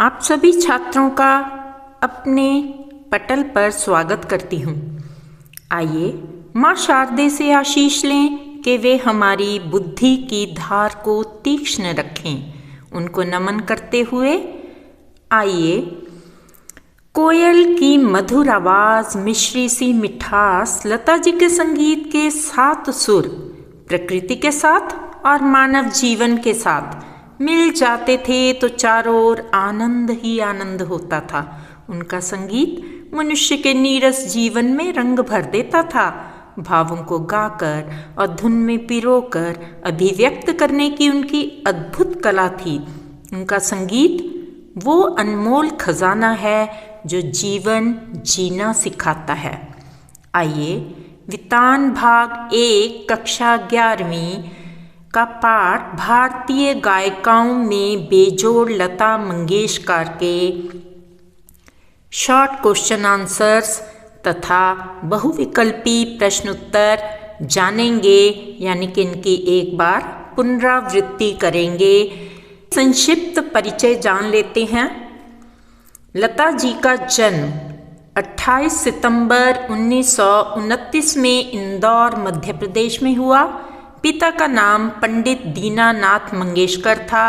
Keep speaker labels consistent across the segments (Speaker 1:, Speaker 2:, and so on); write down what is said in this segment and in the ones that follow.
Speaker 1: आप सभी छात्रों का अपने पटल पर स्वागत करती हूँ। आइए माँ शारदे से आशीष लें कि वे हमारी बुद्धि की धार को तीक्ष्ण रखें। उनको नमन करते हुए आइए कोयल की मधुर आवाज़, मिश्री सी मिठास, लता जी के संगीत के 7 सुर प्रकृति के साथ और मानव जीवन के साथ मिल जाते थे तो चारों ओर आनंद ही आनंद होता था। उनका संगीत मनुष्य के नीरस जीवन में रंग भर देता था। भावों को गाकर और धुन में पिरोकर अभिव्यक्त करने की उनकी अद्भुत कला थी। उनका संगीत वो अनमोल खजाना है जो जीवन जीना सिखाता है। आइए वितान भाग 1 कक्षा 11वीं का पाठ भारतीय गायिकाओं में बेजोड़ लता मंगेशकर के शॉर्ट क्वेश्चन आंसर्स तथा बहुविकल्पी प्रश्नोत्तर जानेंगे, यानी कि इनकी एक बार पुनरावृत्ति करेंगे। संक्षिप्त परिचय जान लेते हैं। लता जी का जन्म 28 सितंबर 1929 में इंदौर मध्य प्रदेश में हुआ। पिता का नाम पंडित दीनानाथ मंगेशकर था।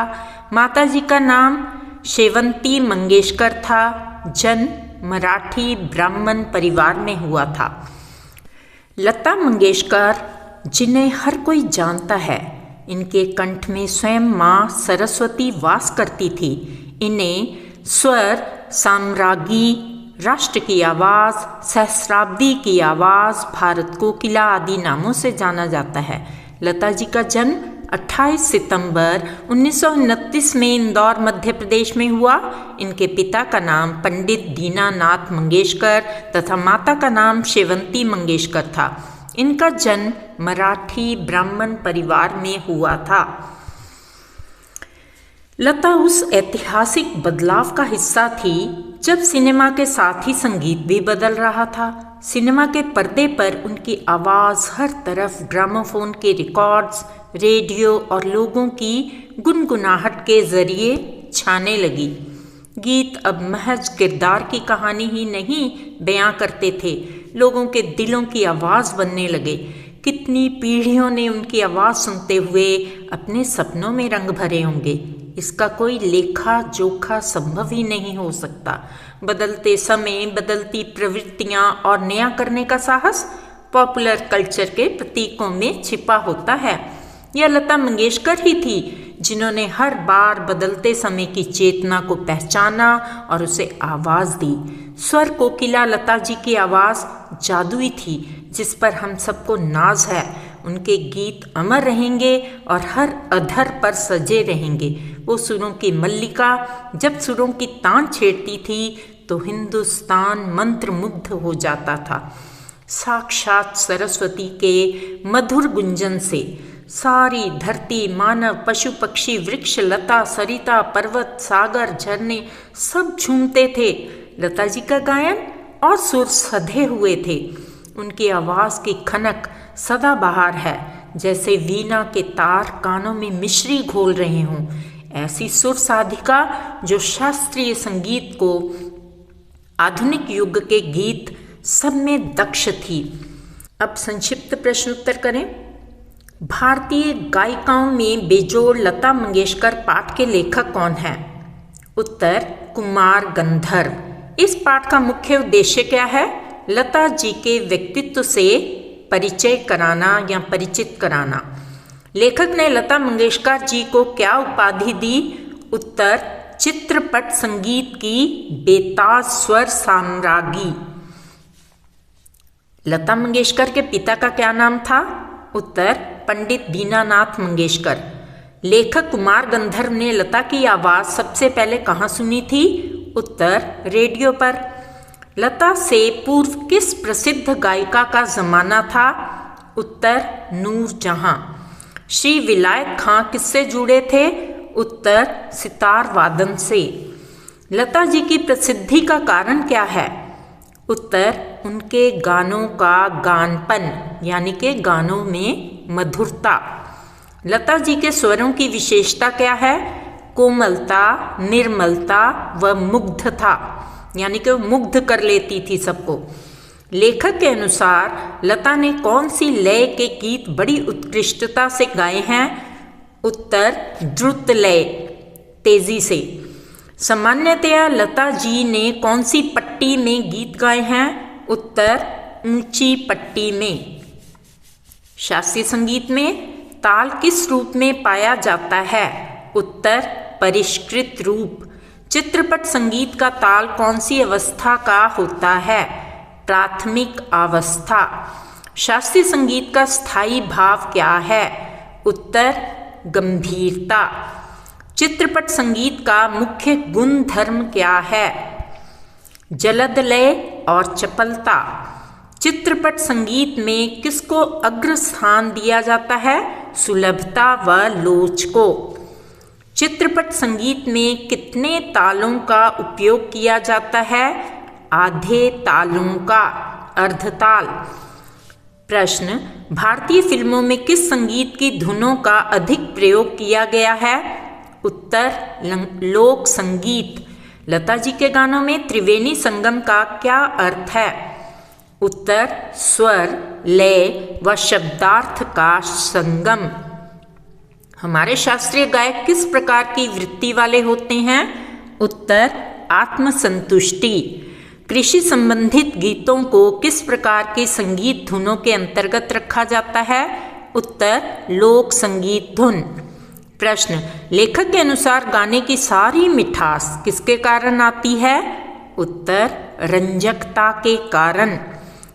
Speaker 1: माता जी का नाम शेवंती मंगेशकर था। जन्म मराठी ब्राह्मण परिवार में हुआ था। लता मंगेशकर, जिन्हें हर कोई जानता है, इनके कंठ में स्वयं माँ सरस्वती वास करती थी। इन्हें स्वर, साम्राज्ञी, राष्ट्र की आवाज़, सहस्राब्दी की आवाज़, भारत कोकिला आदि नामों से जाना जाता है। लता जी का जन्म 28 सितंबर 1929 में इंदौर मध्य प्रदेश में हुआ। इनके पिता का नाम पंडित दीनानाथ मंगेशकर तथा माता का नाम शेवंती मंगेशकर था। इनका जन्म मराठी ब्राह्मण परिवार में हुआ था। लता उस ऐतिहासिक बदलाव का हिस्सा थी जब सिनेमा के साथ ही संगीत भी बदल रहा था। सिनेमा के पर्दे पर उनकी आवाज़ हर तरफ ग्रामोफोन के रिकॉर्ड्स, रेडियो और लोगों की गुनगुनाहट के जरिए छाने लगी। गीत अब महज किरदार की कहानी ही नहीं बयां करते थे, लोगों के दिलों की आवाज़ बनने लगे। कितनी पीढ़ियों ने उनकी आवाज़ सुनते हुए अपने सपनों में रंग भरे होंगे, इसका कोई लेखा जोखा संभव ही नहीं हो सकता। बदलते समय, बदलती प्रवृत्तियां और नया करने का साहस पॉपुलर कल्चर के प्रतीकों में छिपा होता है। यह लता मंगेशकर ही थी जिन्होंने हर बार बदलते समय की चेतना को पहचाना और उसे आवाज़ दी। स्वर कोकिला लता जी की आवाज़ जादुई थी जिस पर हम सबको नाज है। उनके गीत अमर रहेंगे और हर अधर पर सजे रहेंगे। वो सुरों की मल्लिका जब सुरों की तान छेड़ती थी तो हिंदुस्तान मंत्रमुग्ध हो जाता था। साक्षात सरस्वती के मधुर गुंजन से सारी धरती, मानव, पशु पक्षी, वृक्ष, लता, सरिता, पर्वत, सागर, झरने सब झूमते थे। लता जी का गायन और सुर सधे हुए थे। उनकी आवाज़ की खनक सदाबहार है, जैसे वीणा के तार कानों में मिश्री घोल रहे हों। ऐसी सुर साधिका जो शास्त्रीय संगीत को, आधुनिक युग के गीत सब में दक्ष थी। अब संक्षिप्त प्रश्नोत्तर करें। भारतीय गायिकाओं में बेजोड़ लता मंगेशकर पाठ के लेखक कौन हैं? उत्तर कुमार गंधर्व। इस पाठ का मुख्य उद्देश्य क्या है? लता जी के व्यक्तित्व से परिचय कराना या परिचित कराना। लेखक ने लता मंगेशकर जी को क्या उपाधि दी? उत्तर चित्रपट संगीत की बेताज स्वर साम्राज्ञी। लता मंगेशकर के पिता का क्या नाम था? उत्तर पंडित दीनानाथ मंगेशकर। लेखक कुमार गंधर्व ने लता की आवाज़ सबसे पहले कहाँ सुनी थी? उत्तर रेडियो पर। लता से पूर्व किस प्रसिद्ध गायिका का ज़माना था? उत्तर नूरजहां। श्री विलायत खां किससे जुड़े थे? उत्तर सितार वादन से। लता जी की प्रसिद्धि का कारण क्या है? उत्तर उनके गानों का गानपन, यानी कि गानों में मधुरता। लता जी के स्वरों की विशेषता क्या है? कोमलता, निर्मलता व मुग्धता, यानी कि वो मुग्ध कर लेती थी सबको। लेखक के अनुसार लता ने कौन सी लय के गीत बड़ी उत्कृष्टता से गाए हैं? उत्तर द्रुत लय, तेजी से। सामान्यतया लता जी ने कौन सी पट्टी में गीत गाए हैं? उत्तर ऊंची पट्टी में। शास्त्रीय संगीत में ताल किस रूप में पाया जाता है? उत्तर परिष्कृत रूप। चित्रपट संगीत का ताल कौन सी अवस्था का होता है? प्राथमिक अवस्था। शास्त्रीय संगीत का स्थायी भाव क्या है? उत्तर गंभीरता। चित्रपट संगीत का मुख्य गुण धर्म क्या है? जलद लय और चपलता। चित्रपट संगीत में किसको अग्र स्थान दिया जाता है? सुलभता व लोच को। चित्रपट संगीत में कितने तालों का उपयोग किया जाता है? आधे तालों का, अर्धताल। प्रश्न, भारतीय फिल्मों में किस संगीत की धुनों का अधिक प्रयोग किया गया है? उत्तर लोक संगीत। लता जी के गानों में त्रिवेणी संगम का क्या अर्थ है? उत्तर स्वर, लय व शब्दार्थ का संगम। हमारे शास्त्रीय गायक किस प्रकार की वृत्ति वाले होते हैं? उत्तर आत्मसंतुष्टि। कृषि संबंधित गीतों को किस प्रकार के संगीत धुनों के अंतर्गत रखा जाता है? उत्तर लोक संगीत धुन। प्रश्न, लेखक के अनुसार गाने की सारी मिठास किसके कारण आती है? उत्तर रंजकता के कारण।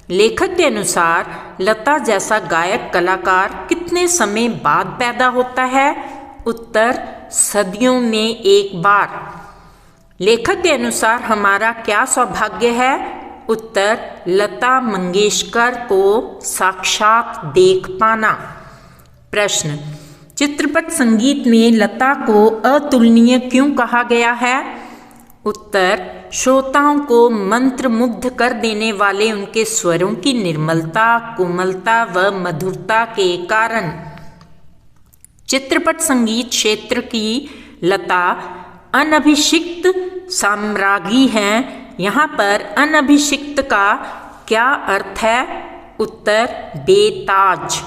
Speaker 1: लेखक के अनुसार लता जैसा गायक कलाकार कितने समय बाद पैदा होता है? उत्तर सदियों में एक बार। लेखक के अनुसार हमारा क्या सौभाग्य है? उत्तर लता मंगेशकर को साक्षात देख पाना। प्रश्न, चित्रपट संगीत में लता को अतुलनीय क्यों कहा गया है? उत्तर श्रोताओं को मंत्रमुग्ध कर देने वाले उनके स्वरों की निर्मलता, कोमलता व मधुरता के कारण। चित्रपट संगीत क्षेत्र की लता अनभिषिक्त साम्राज्ञी हैं। यहाँ पर अनभिषिक्त का क्या अर्थ है? उत्तर बेताज।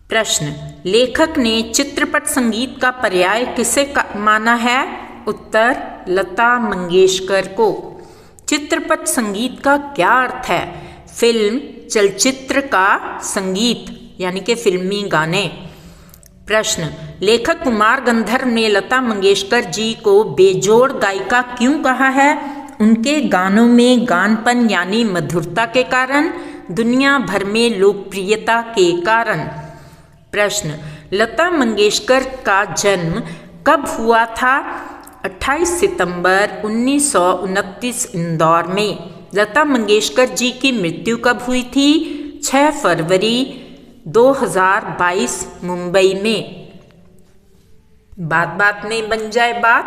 Speaker 1: प्रश्न, लेखक ने चित्रपट संगीत का पर्याय किसे माना है? उत्तर लता मंगेशकर को। चित्रपट संगीत का क्या अर्थ है? फिल्म, चलचित्र का संगीत, यानी कि फिल्मी गाने। प्रश्न, लेखक कुमार गंधर्व ने लता मंगेशकर जी को बेजोड़ गायिका क्यों कहा है? उनके गानों में गानपन यानी मधुरता के कारण, दुनिया भर में लोकप्रियता के कारण। प्रश्न, लता मंगेशकर का जन्म कब हुआ था? 28 सितंबर 1929 इंदौर में। लता मंगेशकर जी की मृत्यु कब हुई थी? 6 फरवरी 2022 मुंबई में। बात बात में बन जाए बात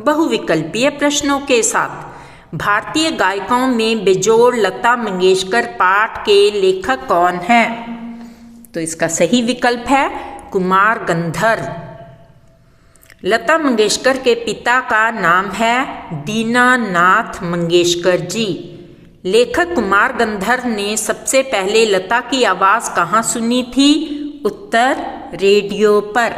Speaker 1: बहुविकल्पीय प्रश्नों के साथ। भारतीय गायकों में बेजोड़ लता मंगेशकर पाठ के लेखक कौन हैं? तो इसका सही विकल्प है कुमार गंधर्व। लता मंगेशकर के पिता का नाम है दीनानाथ मंगेशकर जी। लेखक कुमार गंधर्व ने सबसे पहले लता की आवाज़ कहाँ सुनी थी? उत्तर रेडियो पर।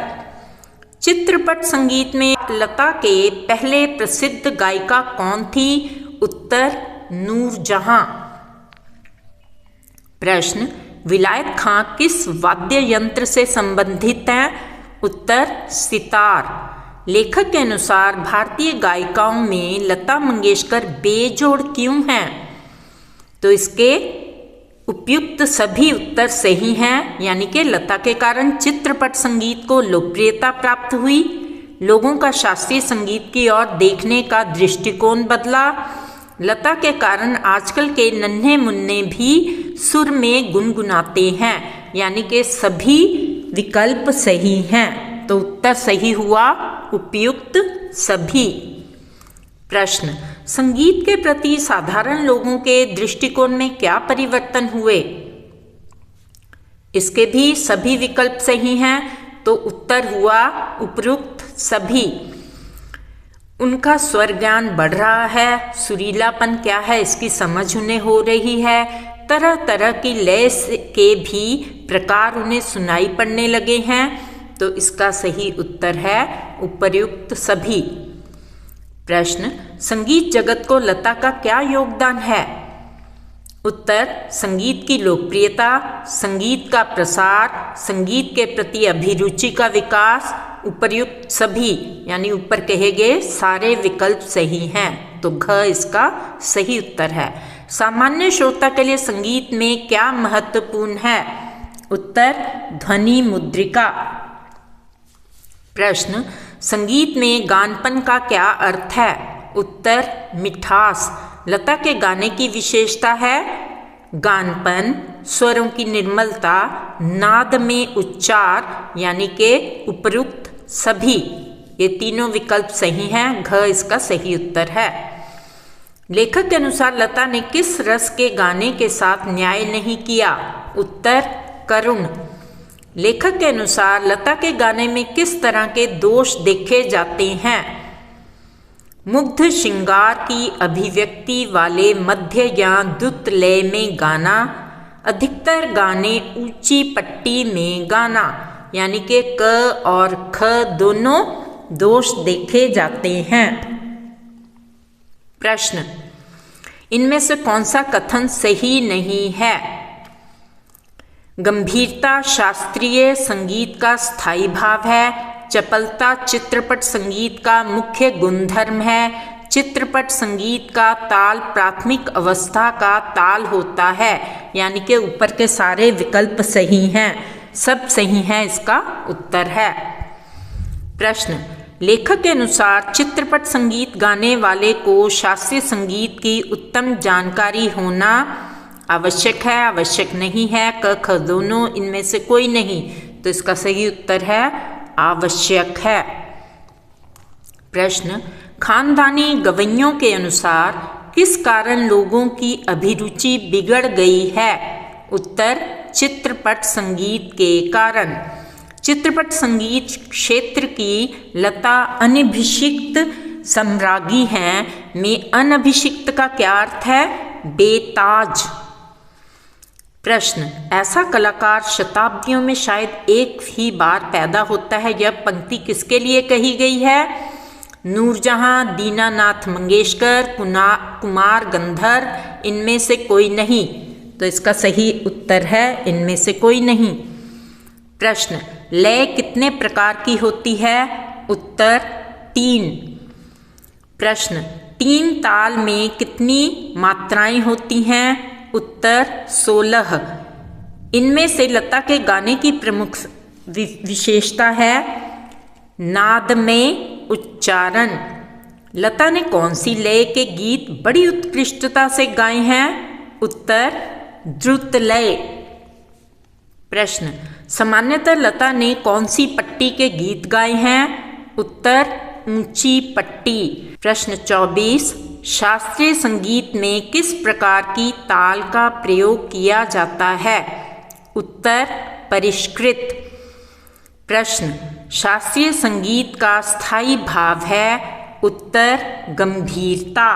Speaker 1: चित्रपट संगीत में लता के पहले प्रसिद्ध गायिका कौन थी? उत्तर नूरजहां। प्रश्न, विलायत खां किस वाद्य यंत्र से संबंधित हैं? उत्तर सितार। लेखक के अनुसार भारतीय गायिकाओं में लता मंगेशकर बेजोड़ क्यों हैं? तो इसके उपयुक्त सभी उत्तर सही हैं, यानी कि लता के कारण चित्रपट संगीत को लोकप्रियता प्राप्त हुई, लोगों का शास्त्रीय संगीत की ओर देखने का दृष्टिकोण बदला, लता के कारण आजकल के नन्हे मुन्ने भी सुर में गुनगुनाते हैं, यानी कि सभी विकल्प सही हैं। तो उत्तर सही हुआ उपयुक्त सभी। प्रश्न, संगीत के प्रति साधारण लोगों के दृष्टिकोण में क्या परिवर्तन हुए? इसके भी सभी विकल्प सही हैं, तो उत्तर हुआ उपयुक्त सभी। उनका स्वर ज्ञान बढ़ रहा है, सुरीलापन क्या है इसकी समझ उन्हें हो रही है, तरह तरह की लय के भी प्रकार उन्हें सुनाई पड़ने लगे हैं। तो इसका सही उत्तर है उपर्युक्त सभी। प्रश्न, संगीत जगत को लता का क्या योगदान है? उत्तर, संगीत की लोकप्रियता, संगीत का प्रसार, संगीत के प्रति अभिरुचि का विकास, उपर्युक्त सभी, यानी ऊपर कहे गए सारे विकल्प सही हैं। तो घ इसका सही उत्तर है। सामान्य श्रोता के लिए संगीत में क्या महत्वपूर्ण है? उत्तर, ध्वनि मुद्रिका। प्रश्न, संगीत में गानपन का क्या अर्थ है? उत्तर, मिठास। लता के गाने की विशेषता है गानपन, स्वरों की निर्मलता, नाद में उच्चार, यानी कि उपयुक्त सभी। ये तीनों विकल्प सही हैं। घ इसका सही उत्तर है। लेखक के अनुसार लता ने किस रस के गाने के साथ न्याय नहीं किया? उत्तर, करुण। लेखक के अनुसार लता के गाने में किस तरह के दोष देखे जाते हैं? मुग्ध श्रृंगार की अभिव्यक्ति वाले मध्य या द्रुत लय में गाना, अधिकतर गाने ऊंची पट्टी में गाना, यानी कि क और ख दोनों दोष देखे जाते हैं। प्रश्न, इनमें से कौन सा कथन सही नहीं है? गंभीरता शास्त्रीय संगीत का स्थायी भाव है। चपलता चित्रपट संगीत का मुख्य गुणधर्म है। चित्रपट संगीत का ताल प्राथमिक अवस्था का ताल होता है, यानी कि ऊपर के सारे विकल्प सही हैं, सब सही हैं, इसका उत्तर है। प्रश्न, लेखक के अनुसार चित्रपट संगीत गाने वाले को शास्त्रीय संगीत की उत्तम जानकारी होना आवश्यक है, आवश्यक नहीं है? क ख दोनों, इनमें से कोई नहीं। तो इसका सही उत्तर है आवश्यक है। प्रश्न, खानदानी गवैयों के अनुसार किस कारण लोगों की अभिरुचि बिगड़ गई है? उत्तर, चित्रपट संगीत के कारण। चित्रपट संगीत क्षेत्र की लता अनभिषिक्त सम्राज्ञी हैं में अनभिषिक्त का क्या अर्थ है? बेताज। प्रश्न, ऐसा कलाकार शताब्दियों में शायद एक ही बार पैदा होता है। यह पंक्ति किसके लिए कही गई है? नूरजहां, दीनानाथ मंगेशकर, कुमार गंधर्व, इनमें से कोई नहीं। तो इसका सही उत्तर है इनमें से कोई नहीं। प्रश्न, लय कितने प्रकार की होती है? उत्तर, 3। प्रश्न, 3 ताल में कितनी मात्राएं होती हैं? उत्तर, 16। इनमें से लता के गाने की प्रमुख विशेषता है नाद में उच्चारण। लता ने कौन सी लय के गीत बड़ी उत्कृष्टता से गाए हैं? उत्तर, द्रुत लय। प्रश्न, सामान्यतः लता ने कौन सी पट्टी के गीत गाए हैं? उत्तर, ऊंची पट्टी। प्रश्न 24, शास्त्रीय संगीत में किस प्रकार की ताल का प्रयोग किया जाता है? उत्तर, परिष्कृत। प्रश्न, शास्त्रीय संगीत का स्थायी भाव है? उत्तर, गंभीरता।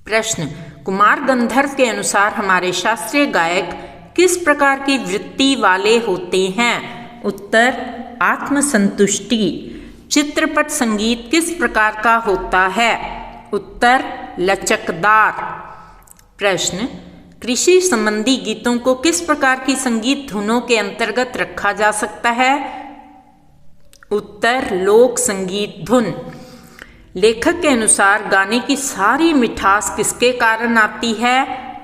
Speaker 1: प्रश्न, कुमार गंधर्व के अनुसार हमारे शास्त्रीय गायक किस प्रकार की वृत्ति वाले होते हैं? उत्तर, आत्मसंतुष्टि। चित्रपट संगीत किस प्रकार का होता है? उत्तर, लचकदार। प्रश्न, कृषि संबंधी गीतों को किस प्रकार की संगीत धुनों के अंतर्गत रखा जा सकता है? उत्तर, लोक संगीत धुन। लेखक के अनुसार गाने की सारी मिठास किसके कारण आती है?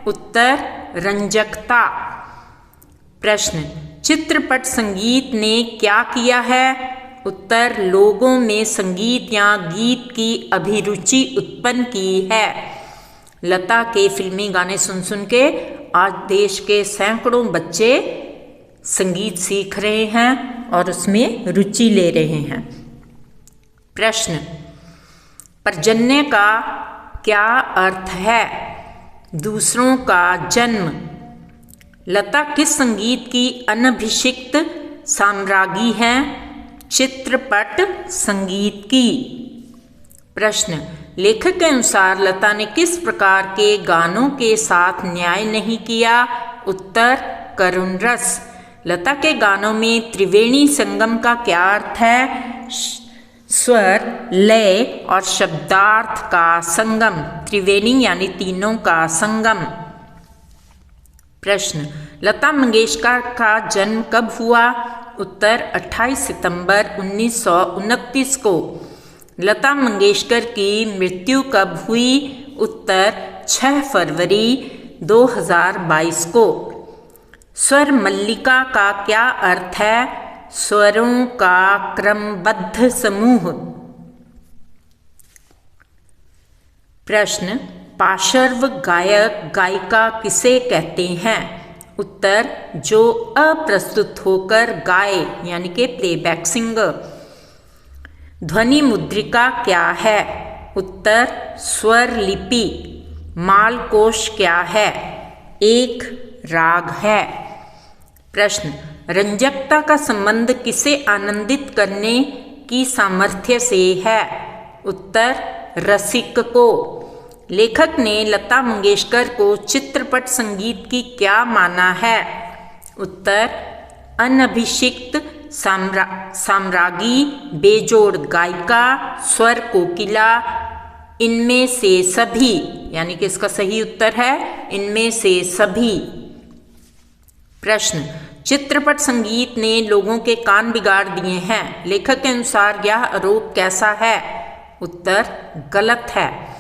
Speaker 1: उत्तर, रंजकता। प्रश्न, चित्रपट संगीत ने क्या किया है? उत्तर, लोगों में संगीत या गीत की अभिरुचि उत्पन्न की है। लता के फिल्मी गाने सुन सुन के आज देश के सैकड़ों बच्चे संगीत सीख रहे हैं और उसमें रुचि ले रहे हैं। प्रश्न, पर्जन्य का क्या अर्थ है? दूसरों का जन्म। लता किस संगीत की अनभिषिक्त साम्राज्ञी हैं? चित्रपट संगीत की। प्रश्न, लेखक के अनुसार लता ने किस प्रकार के गानों के साथ न्याय नहीं किया? उत्तर, करुण रस। लता के गानों में त्रिवेणी संगम का क्या अर्थ है? स्वर, लय और शब्दार्थ का संगम। त्रिवेणी यानी तीनों का संगम। प्रश्न, लता मंगेशकर का जन्म कब हुआ? उत्तर, 28 सितंबर 1929 को। लता मंगेशकर की मृत्यु कब हुई? उत्तर, 6 फरवरी 2022 को। स्वर मल्लिका का क्या अर्थ है? स्वरों का क्रमबद्ध समूह। प्रश्न, पार्श्व गायक गायिका किसे कहते हैं? उत्तर, जो अप्रस्तुत होकर गाए यानी कि प्लेबैक सिंगर। ध्वनि मुद्रिका क्या है? उत्तर, स्वर लिपि। मालकोश क्या है? एक राग है। प्रश्न, रंजकता का संबंध किसे आनंदित करने की सामर्थ्य से है? उत्तर, रसिक को। लेखक ने लता मंगेशकर को चित्रपट संगीत की क्या माना है? उत्तर, अनभिषिक्त साम्राज्ञी, बेजोड़ गायिका, स्वर कोकिला, इनमें से सभी, यानी कि इसका सही उत्तर है इनमें से सभी। प्रश्न, चित्रपट संगीत ने लोगों के कान बिगाड़ दिए हैं। लेखक के अनुसार यह आरोप कैसा है? उत्तर, गलत है।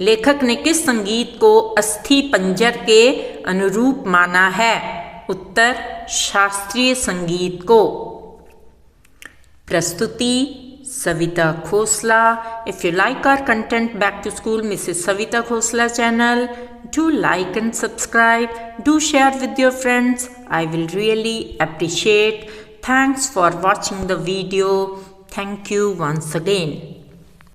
Speaker 1: लेखक ने किस संगीत को अस्थि पंजर के अनुरूप माना है? उत्तर, शास्त्रीय संगीत को। प्रस्तुति, Savita Khosla. If you like our content Back to School Mrs. Savita Khosla channel, do like and subscribe. Do share with your friends. I will really appreciate. Thanks for watching the video. Thank you once again.